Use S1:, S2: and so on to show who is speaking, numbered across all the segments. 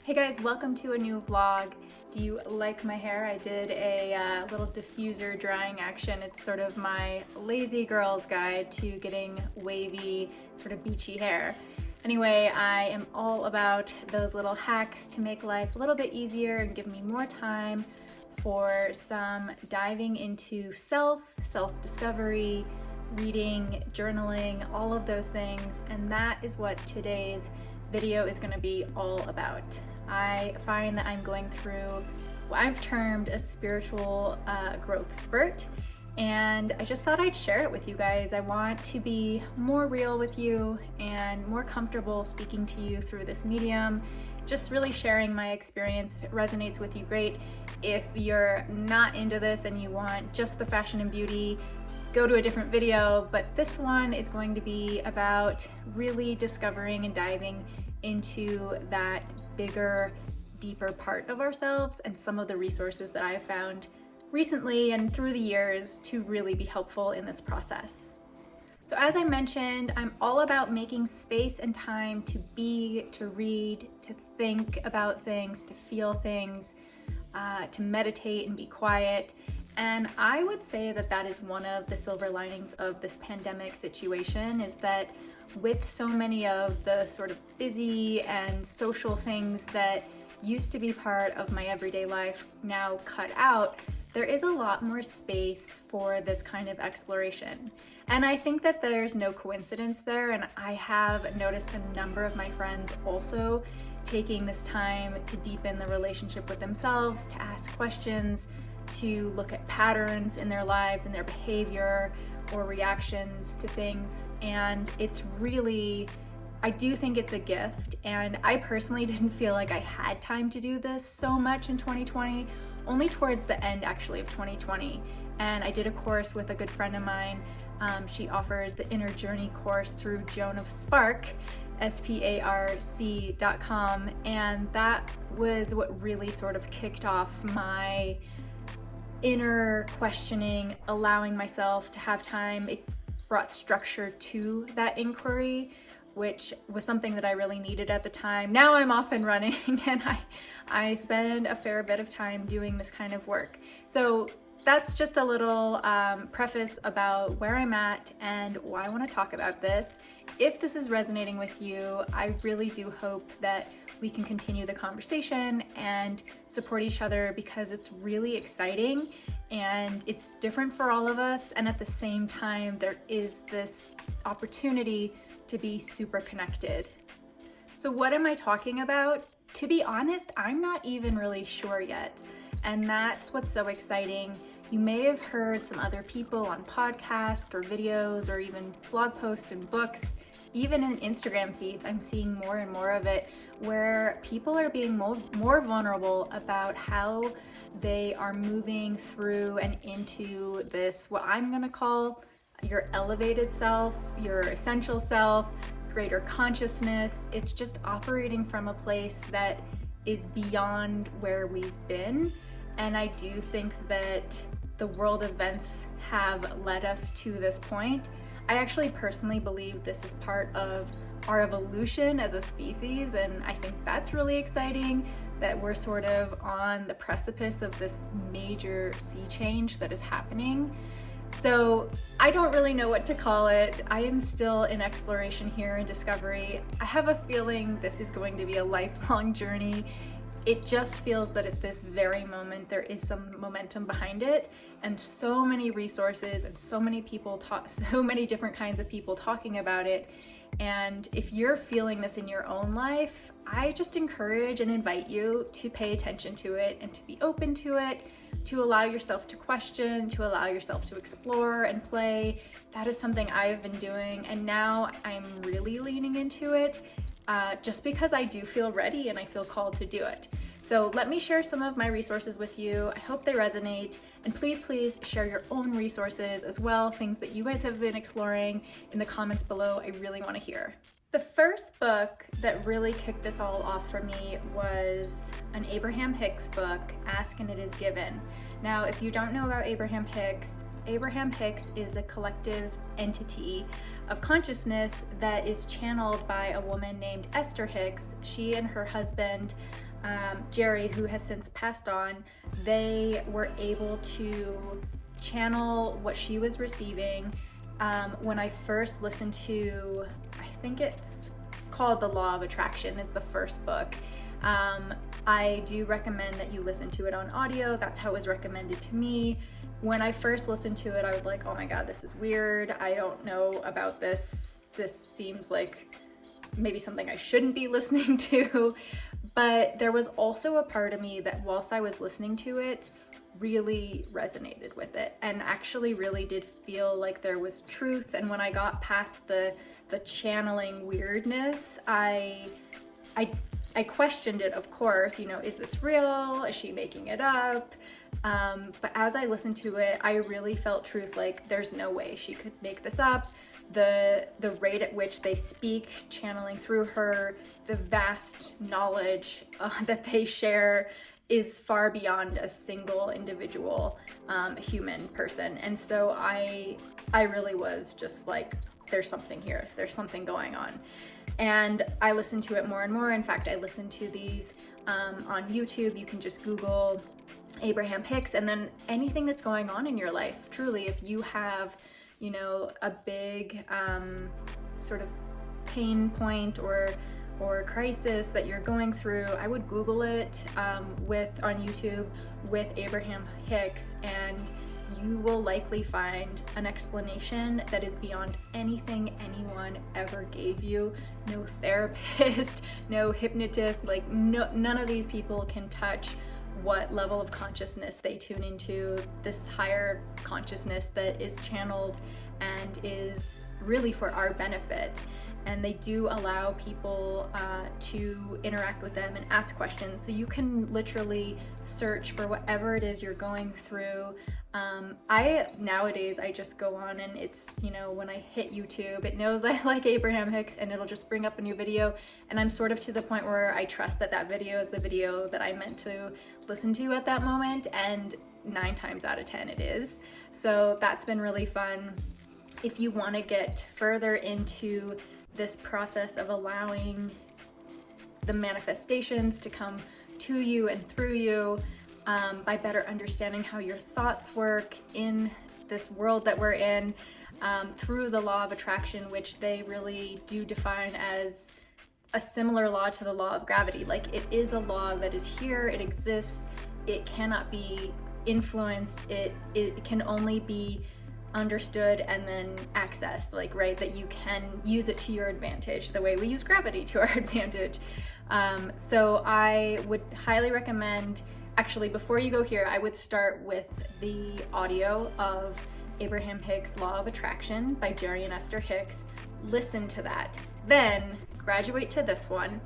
S1: Hey guys, welcome to a new vlog. Do you like my hair? I did a little diffuser drying action. It's sort of my lazy girl's guide to getting wavy, sort of beachy hair. Anyway, I am all about those little hacks to make life a little bit easier and give me more time for some diving into self-discovery, reading, journaling, all of those things, and that is what today's video is going to be all about. I find that I'm going through what I've termed a spiritual growth spurt, and I just thought I'd share it with you guys. I want to be more real with you and more comfortable speaking to you through this medium, just really sharing my experience. If it resonates with you, great. If you're not into this and you want just the fashion and beauty, go to a different video, but this one is going to be about really discovering and diving into that bigger, deeper part of ourselves and some of the resources that I've found recently and through the years to really be helpful in this process. So as I mentioned, I'm all about making space and time to be, to read, to think about things, to feel things, to meditate and be quiet. And I would say that that is one of the silver linings of this pandemic situation, is that with so many of the sort of busy and social things that used to be part of my everyday life now cut out, there is a lot more space for this kind of exploration. And I think that there's no coincidence there, and I have noticed a number of my friends also taking this time to deepen the relationship with themselves, to ask questions, to look at patterns in their lives and their behavior or reactions to things. And it's really, I do think it's a gift. And I personally didn't feel like I had time to do this so much in 2020, only towards the end actually of 2020. And I did a course with a good friend of mine. She offers the Inner Journey course through Joan of Spark, SPARC.com. And that was what really sort of kicked off my inner questioning, allowing myself to have time. It brought structure to that inquiry, which was something that I really needed at the time. Now I'm off and running and I spend a fair bit of time doing this kind of work. So that's just a little preface about where I'm at and why I want to talk about this. If this is resonating with you, I really do hope that we can continue the conversation and support each other, because it's really exciting and it's different for all of us. And at the same time, there is this opportunity to be super connected. So what am I talking about? To be honest, I'm not even really sure yet. And that's what's so exciting. You may have heard some other people on podcasts or videos or even blog posts and books, even in Instagram feeds. I'm seeing more and more of it, where people are being more vulnerable about how they are moving through and into this, what I'm gonna call your elevated self, your essential self, greater consciousness. It's just operating from a place that is beyond where we've been. And I do think that the world events have led us to this point. I actually personally believe this is part of our evolution as a species, and I think that's really exciting, that we're sort of on the precipice of this major sea change that is happening. So I don't really know what to call it. I am still in exploration here and discovery. I have a feeling this is going to be a lifelong journey. It just feels that at this very moment there is some momentum behind it, and so many resources and so many people so many different kinds of people talking about it. And if you're feeling this in your own life, I just encourage and invite you to pay attention to it and to be open to it, to allow yourself to question, to allow yourself to explore and play. That is something I've been doing, and now I'm really leaning into it. Just because I do feel ready and I feel called to do it. So let me share some of my resources with you. I hope they resonate, and please share your own resources as well, things that you guys have been exploring in the comments below. I really want to hear. The first book that really kicked this all off for me was an Abraham Hicks book, Ask and It Is Given. Now, if you don't know about Abraham Hicks is a collective entity of consciousness that is channeled by a woman named Esther Hicks. She and her husband Jerry, who has since passed on, they were able to channel what she was receiving. When I first listened to, I think it's called The Law of Attraction, is the first book. I do recommend that you listen to it on audio. That's how it was recommended to me. When I first listened to it, I was like, oh my God, this is weird. I don't know about this. This seems like maybe something I shouldn't be listening to. But there was also a part of me that whilst I was listening to it, really resonated with it and actually really did feel like there was truth. And when I got past the channeling weirdness, I questioned it, of course, is this real? Is she making it up? But as I listened to it, I really felt truth, like there's no way she could make this up. The rate at which they speak, channeling through her, the vast knowledge that they share is far beyond a single individual human person. And so I really was just like, there's something here, there's something going on. And I listened to it more and more. In fact, I listened to these on YouTube. You can just Google Abraham Hicks, and then anything that's going on in your life, truly, if you have a big sort of pain point or crisis that you're going through, I would Google it on YouTube with Abraham Hicks, and you will likely find an explanation that is beyond anything anyone ever gave you. No therapist, no hypnotist, none of these people can touch what level of consciousness they tune into, this higher consciousness that is channeled and is really for our benefit. And they do allow people to interact with them and ask questions. So you can literally search for whatever it is you're going through. Nowadays I just go on and it's, when I hit YouTube, it knows I like Abraham Hicks and it'll just bring up a new video. And I'm sort of to the point where I trust that video is the video that I meant to listen to at that moment. And 9 times out of 10 it is. So that's been really fun. If you want to get further into this process of allowing the manifestations to come to you and through you, by better understanding how your thoughts work in this world that we're in, through the law of attraction, which they really do define as a similar law to the law of gravity. Like, it is a law that is here, it exists, it cannot be influenced, it can only be understood and then accessed, right? That you can use it to your advantage the way we use gravity to our advantage. So I would highly recommend, actually, before you go here, I would start with the audio of Abraham Hicks' Law of Attraction by Jerry and Esther Hicks. Listen to that. Then graduate to this one.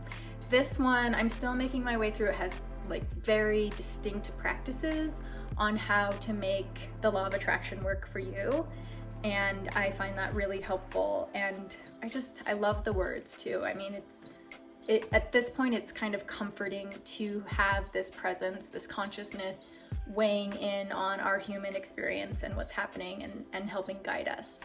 S1: This one, I'm still making my way through. It has very distinct practices on how to make the law of attraction work for you. And I find that really helpful. And I love the words too. I mean, at this point, it's kind of comforting to have this presence, this consciousness weighing in on our human experience and what's happening and helping guide us.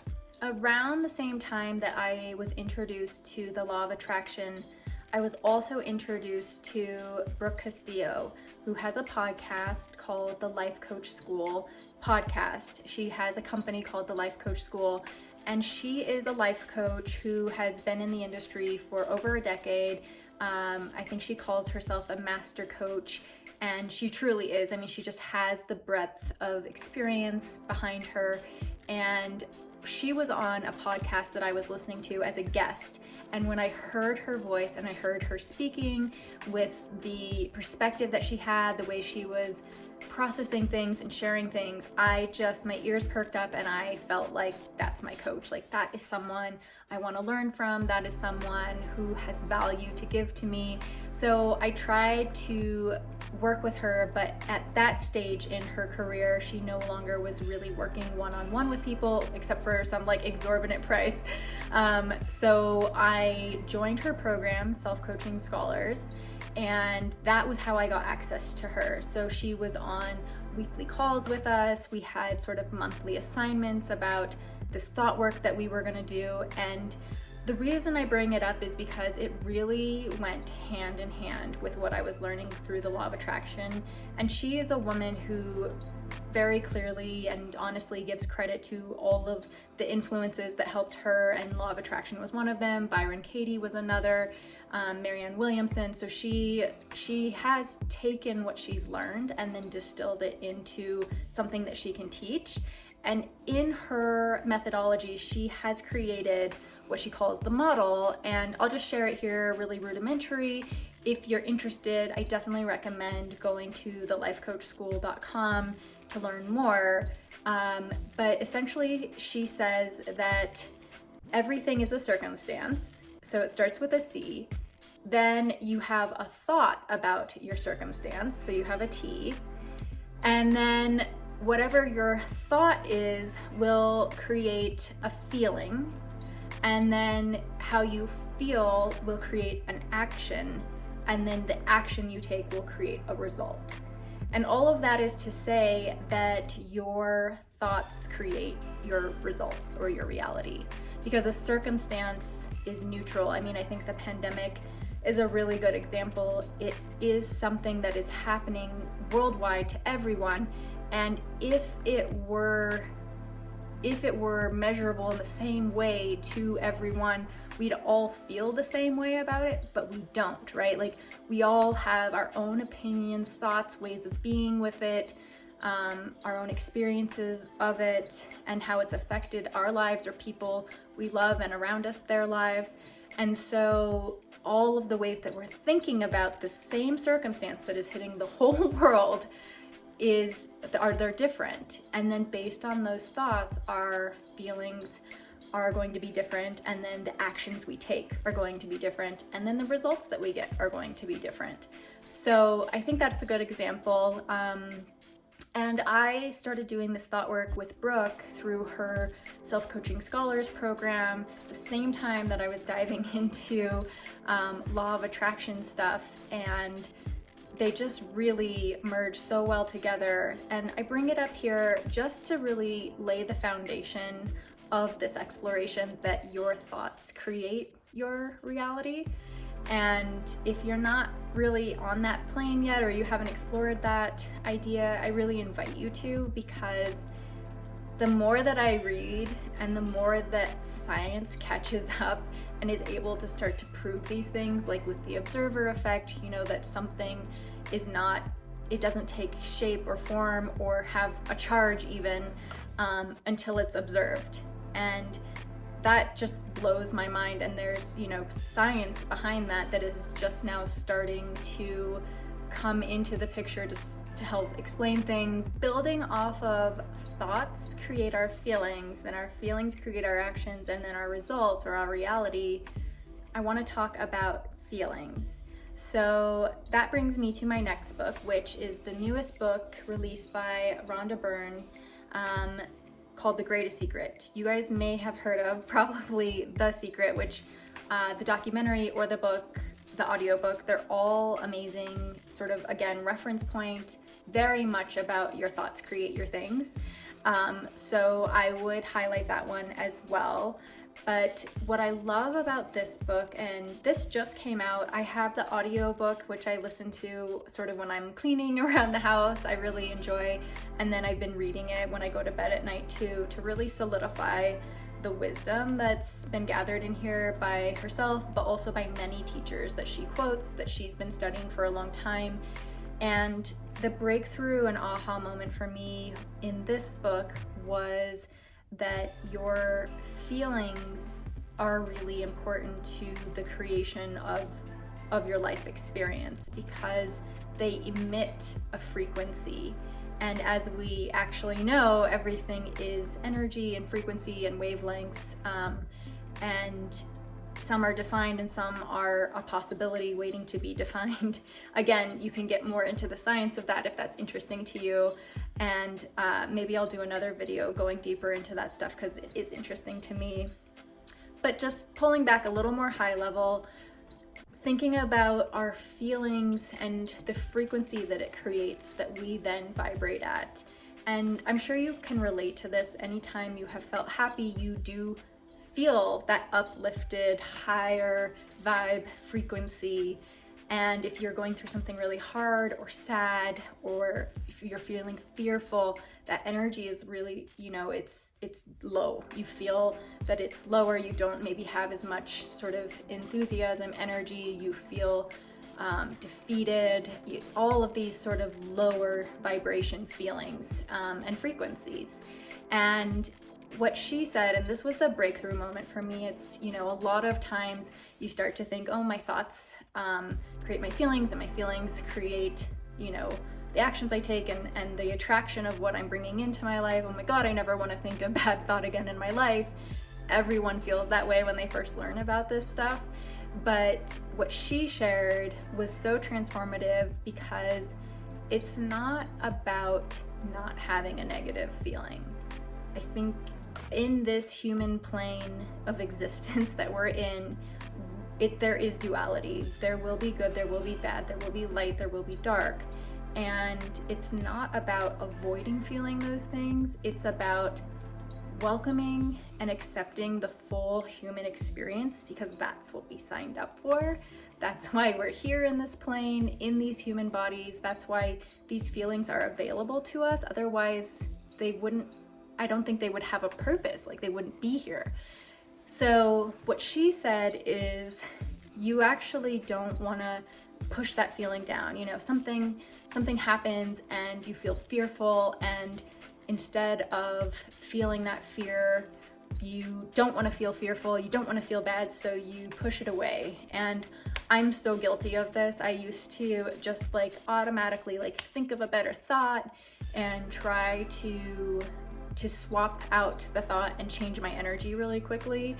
S1: Around the same time that I was introduced to the law of attraction, I was also introduced to Brooke Castillo, who has a podcast called The Life Coach School podcast. She has a company called The Life Coach School, and she is a life coach who has been in the industry for over a decade. I think she calls herself a master coach, and she truly is. I mean, she just has the breadth of experience behind her, and she was on a podcast that I was listening to as a guest. And when I heard her voice and I heard her speaking with the perspective that she had, the way she was processing things and sharing things, my ears perked up and I felt like that's my coach. Like, that is someone I want to learn from. That is someone who has value to give to me. So I tried to work with her, but at that stage in her career, she no longer was really working one-on-one with people, except for some exorbitant price. So I joined her program, Self-Coaching Scholars, and that was how I got access to her. So she was on weekly calls with us. We had sort of monthly assignments about this thought work that we were going to do. And The reason I bring it up is because it really went hand in hand with what I was learning through the law of attraction. And she is a woman who very clearly and honestly gives credit to all of the influences that helped her, and law of attraction was one of them. Byron Katie was another, Marianne Williamson. So she has taken what she's learned and then distilled it into something that she can teach. And in her methodology, she has created what she calls the model, and I'll just share it here, really rudimentary. If you're interested, I definitely recommend going to thelifecoachschool.com to learn more. But essentially, she says that everything is a circumstance. So it starts with a C. Then you have a thought about your circumstance. So you have a T. And then whatever your thought is will create a feeling. And then how you feel will create an action. And then the action you take will create a result. And all of that is to say that your thoughts create your results or your reality, because a circumstance is neutral. I mean, I think the pandemic is a really good example. It is something that is happening worldwide to everyone. And if it were measurable in the same way to everyone, we'd all feel the same way about it, but we don't, right? Like, we all have our own opinions, thoughts, ways of being with it, our own experiences of it, and how it's affected our lives or people we love and around us, their lives. And so all of the ways that we're thinking about the same circumstance that is hitting the whole world they're different. And then based on those thoughts, our feelings are going to be different, and then the actions we take are going to be different, and then the results that we get are going to be different. So I think that's a good example. And I started doing this thought work with Brooke through her Self-Coaching Scholars program, the same time that I was diving into law of attraction stuff, and they just really merge so well together. And I bring it up here just to really lay the foundation of this exploration that your thoughts create your reality. And if you're not really on that plane yet, or you haven't explored that idea, I really invite you to, because the more that I read and the more that science catches up and is able to start to prove these things, like with the observer effect, you know, that something it doesn't take shape or form or have a charge even until it's observed. And that just blows my mind. And there's, you know, science behind that is just now starting to come into the picture to help explain things. Building off of thoughts create our feelings, then our feelings create our actions, and then our results or our reality. I want to talk about feelings. So that brings me to my next book, which is the newest book released by Rhonda Byrne, called The Greatest Secret. You guys may have heard of probably The Secret, which the documentary or the book, the audiobook, they're all amazing. Sort of, again, reference point, very much about your thoughts create your things. So I would highlight that one as well. But what I love about this book, and this just came out, I have the audiobook, which I listen to sort of when I'm cleaning around the house. I really enjoy. And then I've been reading it when I go to bed at night too, to really solidify the wisdom that's been gathered in here by herself, but also by many teachers that she quotes, that she's been studying for a long time. And the breakthrough and aha moment for me in this book was that your feelings are really important to the creation of your life experience, because they emit a frequency. And as we actually know, everything is energy and frequency and wavelengths, and some are defined and some are a possibility waiting to be defined. Again, you can get more into the science of that if that's interesting to you. And maybe I'll do another video going deeper into that stuff, because it is interesting to me. But just pulling back a little more high level, thinking about our feelings and the frequency that it creates that we then vibrate at. And I'm sure you can relate to this. Anytime you have felt happy, you do feel that uplifted, higher vibe frequency. And if you're going through something really hard or sad, or if you're feeling fearful, that energy is really, it's low. You feel that it's lower. You don't maybe have as much sort of enthusiasm, energy. You feel defeated, all of these sort of lower vibration feelings and frequencies. And what she said, and this was the breakthrough moment for me, it's, a lot of times you start to think, oh, my thoughts create my feelings, and my feelings create, the actions I take and the attraction of what I'm bringing into my life. Oh my God, I never want to think a bad thought again in my life. Everyone feels that way when they first learn about this stuff. But what she shared was so transformative, because it's not about not having a negative feeling. I think in this human plane of existence that we're in, there is duality. There will be good, there will be bad, there will be light, there will be dark. And it's not about avoiding feeling those things. It's about welcoming and accepting the full human experience, because that's what we signed up for. That's why we're here in this plane, in these human bodies. That's why these feelings are available to us. Otherwise, I don't think they would have a purpose, like they wouldn't be here. So what she said is, you actually don't want to push that feeling down. Something happens and you feel fearful, and instead of feeling that fear, you don't want to feel fearful, you don't want to feel bad, so you push it away. And I'm so guilty of this. I used to just automatically think of a better thought and try to swap out the thought and change my energy really quickly.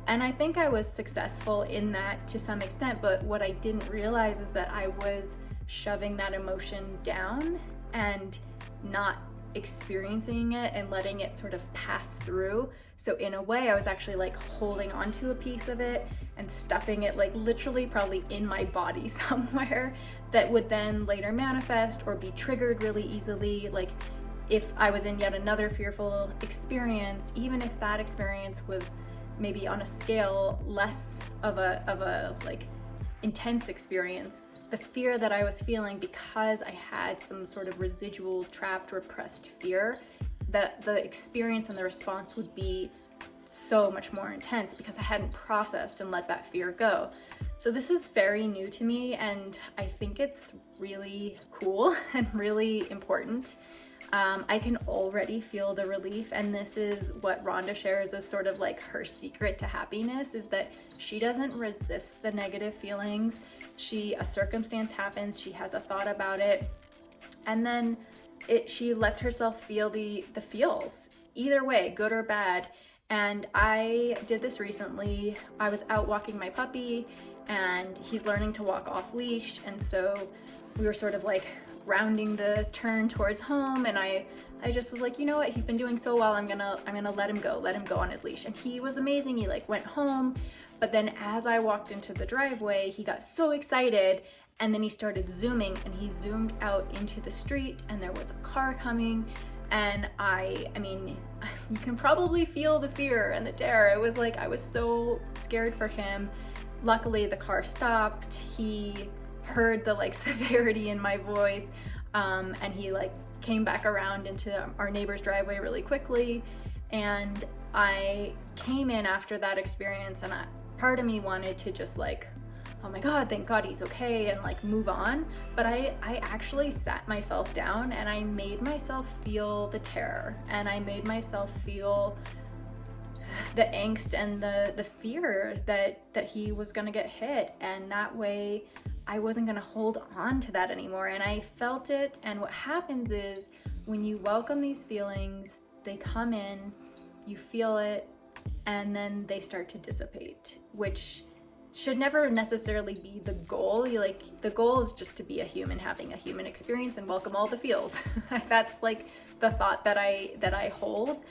S1: And I think I was successful in that to some extent, but what I didn't realize is that I was shoving that emotion down and not experiencing it and letting it sort of pass through. So in a way, I was actually holding on to a piece of it and stuffing it literally probably in my body somewhere, that would then later manifest or be triggered really easily. If I was in yet another fearful experience, even if that experience was maybe on a scale less of a intense experience, the fear that I was feeling, because I had some sort of residual trapped repressed fear, that the experience and the response would be so much more intense, because I hadn't processed and let that fear go. So this is very new to me, and I think it's really cool and really important. I can already feel the relief, and this is what Rhonda shares as sort of her secret to happiness, is that she doesn't resist the negative feelings. A circumstance happens, she has a thought about it, and then she lets herself feel the feels, either way, good or bad. And I did this recently. I was out walking my puppy, and he's learning to walk off leash, and so we were sort of rounding the turn towards home, and I just was you know what, he's been doing so well, I'm gonna let him go on his leash. And he was amazing. He went home, but then as I walked into the driveway, he got so excited, and then he started zooming, and he zoomed out into the street, and there was a car coming, and I mean, you can probably feel the fear and the terror. It was I was so scared for him. Luckily, the car stopped. He heard the severity in my voice, and he came back around into our neighbor's driveway really quickly. And I came in after that experience, and part of me wanted to just oh my God, thank God he's okay, and move on. But I actually sat myself down, and I made myself feel the terror, and I made myself feel the angst and the fear that he was gonna get hit. And that way I wasn't gonna hold on to that anymore. And I felt it. And what happens is, when you welcome these feelings, they come in, you feel it, and then they start to dissipate, which should never necessarily be the goal. The goal is just to be a human, having a human experience, and welcome all the feels. That's the thought that I hold.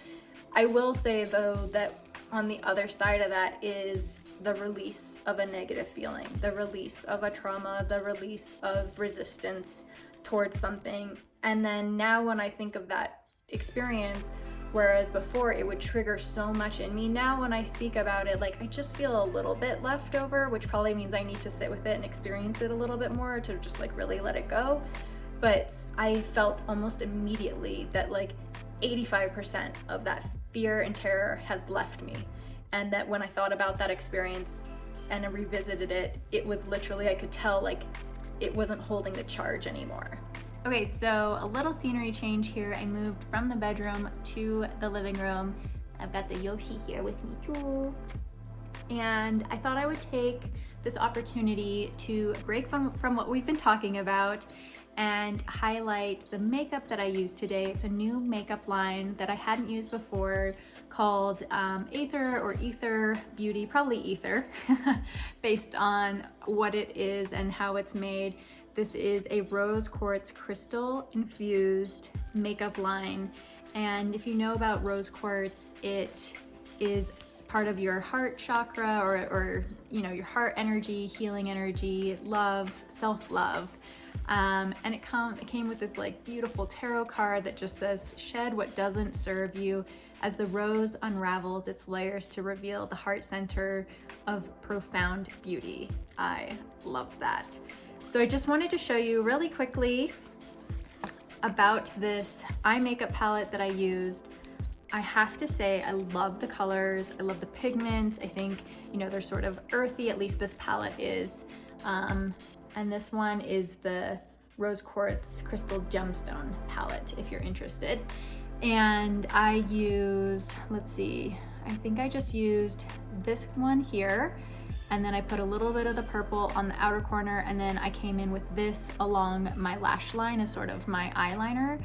S1: I will say though that on the other side of that is the release of a negative feeling, the release of a trauma, the release of resistance towards something. And then now when I think of that experience, Whereas before it would trigger so much in me. Now when I speak about it, like I just feel a little bit left over, which probably means I need to sit with it and experience it a little bit more to just like really let it go. But I felt almost immediately that like 85% of that fear and terror had left me. And that when I thought about that experience and I revisited it, it was literally, I could tell like it wasn't holding the charge anymore. Okay, so a little scenery change here. I moved from the bedroom to the living room. I've got the Yoshi here with me too. And I thought I would take this opportunity to break from what we've been talking about and highlight the makeup that I use today. It's a new makeup line that I hadn't used before called Aether or Ether Beauty, probably Ether, based on what it is and how it's made. This is a rose quartz crystal infused makeup line. And if you know about rose quartz, it is part of your heart chakra or you know, your heart energy, healing energy, love, self-love. And it came with this like beautiful tarot card that just says, shed what doesn't serve you as the rose unravels its layers to reveal the heart center of profound beauty. I love that. So I just wanted to show you really quickly about this eye makeup palette that I used. I have to say, I love the colors. I love the pigments. I think, you know, they're sort of earthy, at least this palette is. And this one is the Rose Quartz Crystal Gemstone palette, if you're interested. And I used, let's see, I think I just used this one here. And then I put a little bit of the purple on the outer corner, and then I came in with this along my lash line as sort of my eyeliner.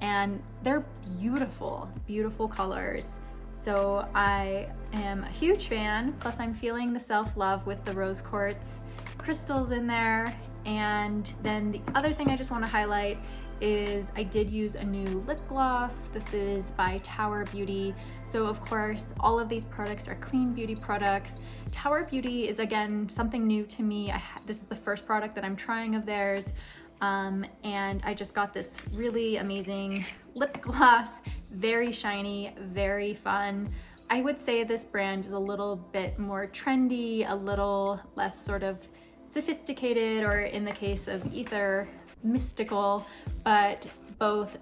S1: And they're beautiful, beautiful colors. So I am a huge fan, plus I'm feeling the self-love with the rose quartz crystals in there. And then the other thing I just want to highlight is I did use a new lip gloss. This is by Tower Beauty. So of course, all of these products are clean beauty products. Tower Beauty is, again, something new to me. This is the first product that I'm trying of theirs. And I just got this really amazing lip gloss, very shiny, very fun. I would say this brand is a little bit more trendy, a little less sort of sophisticated, or in the case of Ether, mystical, but both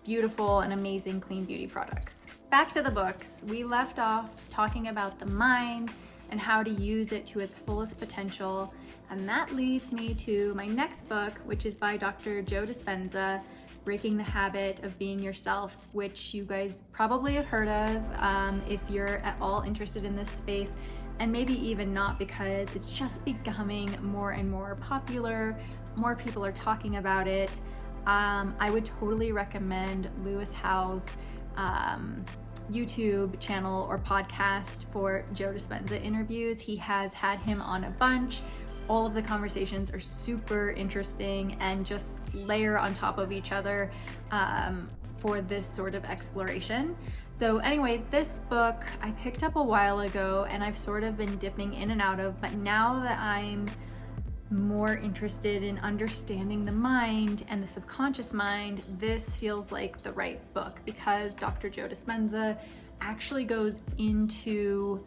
S1: beautiful and amazing clean beauty products. Back to the books. We left off talking about the mind and how to use it to its fullest potential. And that leads me to my next book, which is by Dr. Joe Dispenza, Breaking the Habit of Being Yourself, which you guys probably have heard of if you're at all interested in this space, and maybe even not, because it's just becoming more and more popular. More people are talking about it. I would totally recommend Lewis Howes' YouTube channel or podcast for Joe Dispenza interviews. He has had him on a bunch. All of the conversations are super interesting and just layer on top of each other for this sort of exploration. So anyway, this book I picked up a while ago and I've sort of been dipping in and out of, but now that I'm more interested in understanding the mind and the subconscious mind, this feels like the right book, because Dr. Joe Dispenza actually goes into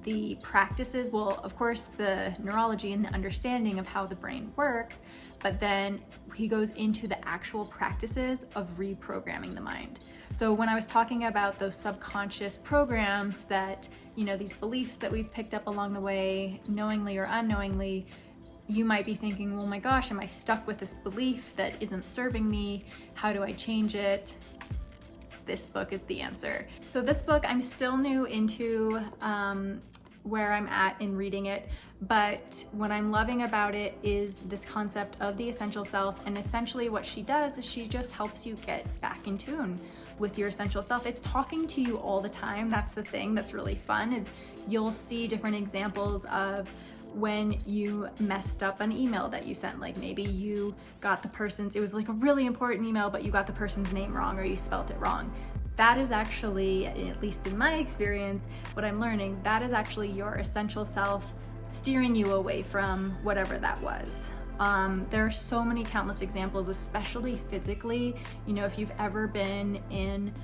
S1: the practices, well, of course, the neurology and the understanding of how the brain works, but then he goes into the actual practices of reprogramming the mind. So when I was talking about those subconscious programs that, you know, these beliefs that we've picked up along the way, knowingly or unknowingly, you might be thinking, well, my gosh, am I stuck with this belief that isn't serving me? How do I change it? This book is the answer. So this book, I'm still new into where I'm at in reading it, but what I'm loving about it is this concept of the essential self. And essentially what she does is she just helps you get back in tune with your essential self. It's talking to you all the time. That's the thing that's really fun, is you'll see different examples of when you messed up an email that you sent. Like maybe you got the person's, it was like a really important email, but you got the person's name wrong or you spelt it wrong. That is actually, at least in my experience, what I'm learning, that is actually your essential self steering you away from whatever that was. There are so many countless examples, especially physically. You know, if you've ever been in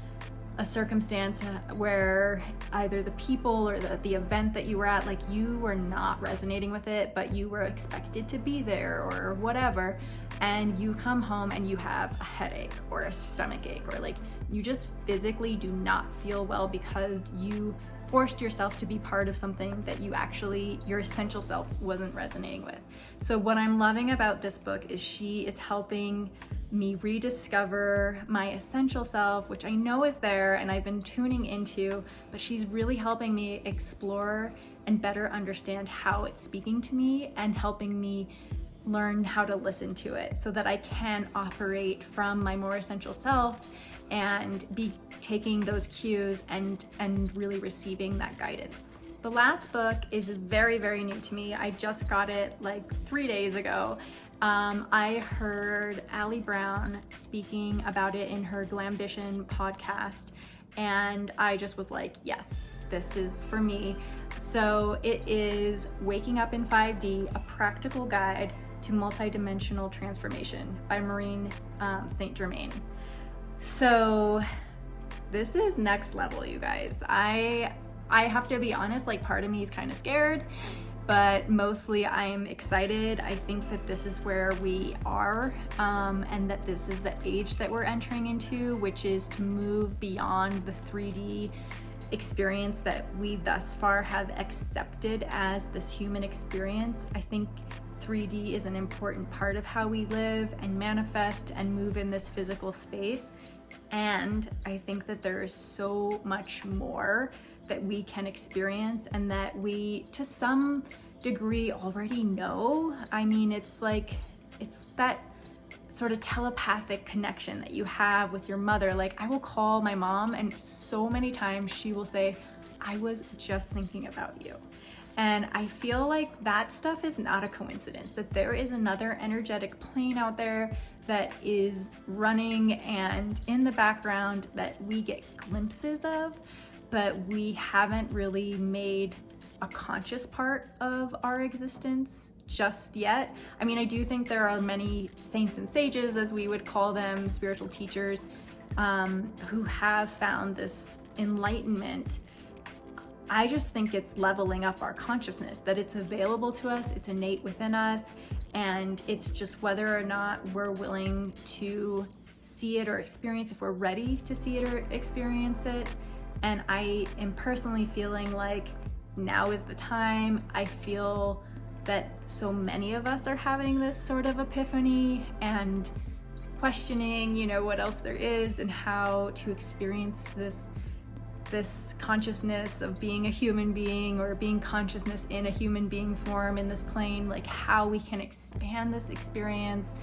S1: a circumstance where either the people or the event that you were at, like you were not resonating with it, but you were expected to be there or whatever, and you come home and you have a headache or a stomach ache, or like you just physically do not feel well because you forced yourself to be part of something that your essential self wasn't resonating with. So what I'm loving about this book is she is helping me rediscover my essential self, which I know is there and I've been tuning into, but she's really helping me explore and better understand how it's speaking to me and helping me learn how to listen to it so that I can operate from my more essential self and be taking those cues and really receiving that guidance. The last book is very, very new to me. I just got it like 3 days ago. I heard Allie Brown speaking about it in her Glambition podcast, and I just was like, yes, this is for me. So it is Waking Up in 5D, A Practical Guide to Multidimensional Transformation by Maureen St. Germain. So this is next level, you guys. I have to be honest, like part of me is kind of scared, but mostly I'm excited. I think that this is where we are, and that this is the age that we're entering into, which is to move beyond the 3D experience that we thus far have accepted as this human experience. I think 3D is an important part of how we live and manifest and move in this physical space. And I think that there is so much more that we can experience and that we, to some degree, already know. I mean, it's that sort of telepathic connection that you have with your mother. Like, I will call my mom and so many times she will say, I was just thinking about you. And I feel like that stuff is not a coincidence, that there is another energetic plane out there that is running and in the background that we get glimpses of, but we haven't really made a conscious part of our existence just yet. I mean, I do think there are many saints and sages, as we would call them, spiritual teachers, who have found this enlightenment. I just think it's leveling up our consciousness, that it's available to us, it's innate within us, and it's just whether or not we're willing to see it or experience, if we're ready to see it or experience it. And I am personally feeling like now is the time. I feel that so many of us are having this sort of epiphany and questioning, what else there is and how to experience this consciousness of being a human being, or being consciousness in a human being form in this plane, like how we can expand this experience.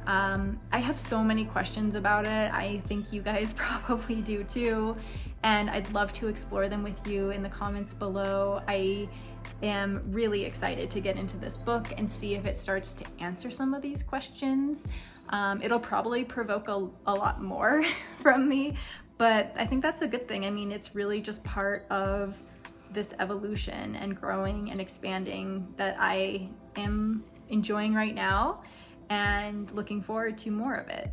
S1: I have so many questions about it. I think you guys probably do too, and I'd love to explore them with you in the comments below. I am really excited to get into this book and see if it starts to answer some of these questions. It'll probably provoke a lot more from me, but I think that's a good thing. I mean, it's really just part of this evolution and growing and expanding that I am enjoying right now and looking forward to more of it.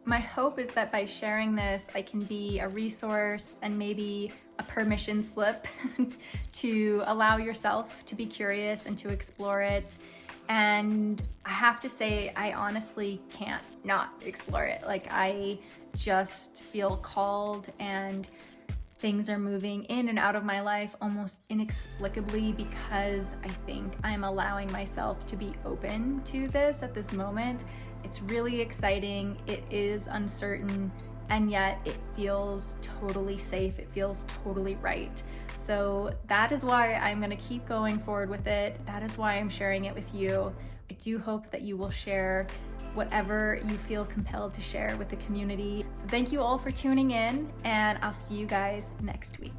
S1: My hope is that by sharing this, I can be a resource and maybe a permission slip to allow yourself to be curious and to explore it. And I have to say, I honestly can't not explore it. Like, I just feel called, and things are moving in and out of my life almost inexplicably, because I think I'm allowing myself to be open to this at this moment. It's really exciting. It is uncertain, and yet it feels totally safe. It feels totally right. So that is why I'm going to keep going forward with it. That is why I'm sharing it with you. I do hope that you will share whatever you feel compelled to share with the community. So thank you all for tuning in, and I'll see you guys next week.